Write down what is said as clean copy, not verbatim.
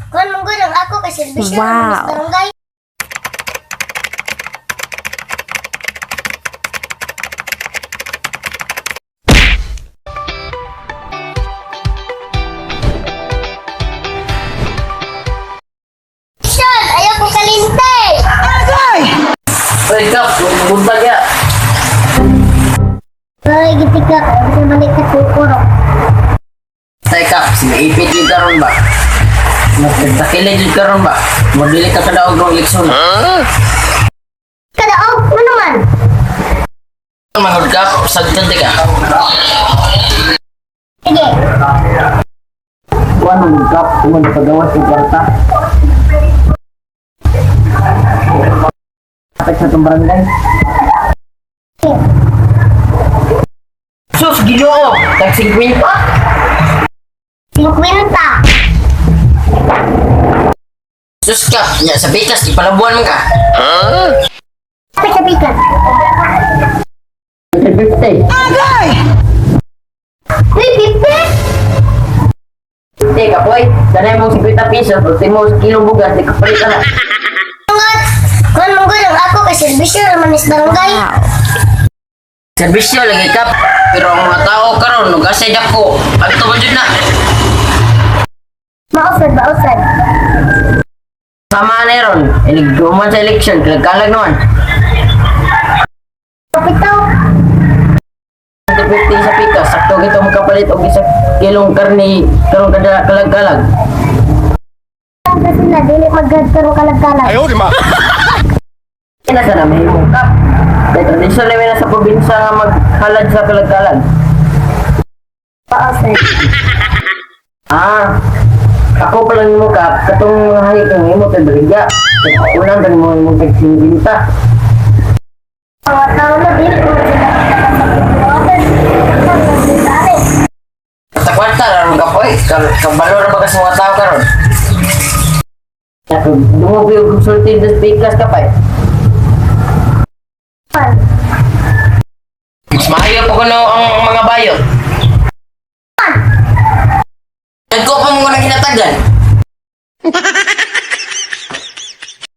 Kuan mong gudang ako kay serbisyo Wow. sa barangay. Sean, ayaw ko kalinte! Ay, Kap, buntag ya. Ay, gitika, kasi balik ka kukurok. Ay, Kap, sinaipit yung karon ba? Nagtakilid yung karon ba? Modili ka kadaog ng leksyon. Kadaog, ano naman? Manod Kap, sagdan ka. Sige, Kuan manod Kap, kung pagawas yung kwarta. Kapit sa itong barangay. Sus, ginoo! Tag-50 pa! 50. Sus, Kap, nya sa bikas, ipalabuan mo ka. Kapit sa pikan. 50. 350? Hindi ka, boy. Sanay mong 50 piso, pagti mo sa kilong bugas, di ka palit na. Angat! Kuan mong gudang ako kay serbisyo naman sa barangay. Serbisyo lagi, Kap. Pero ang mga tao karon nugasay dako. Adto man jud na. Mausad. Sama na ron. Iligduman sa election, kalagkalag naman. Kapitaw. 50 sa pikas, sakto gito makapalit og isa kilong karni karong kada kalagkalag. Kasi na, dili magkakaroon kalag-kalag. Ina sana may imong Kap. Kaya tradisyon namin na sa probinsya nga maghalad sa kalagkalag. Mausad. Ako pa lang mo Kap, katong mga hangit ng imo kay Baligya. Unang gan mo imong tagsinginta. Mga tao na, dili ko sila Sa kwarta ron ka poy, kabalo na ba kasi mga tao karon? Ako dungo yung consulted sa pikas ka pa. Mas maayo po kuno ang mga bayo. Nagko pa mo na kinatagan.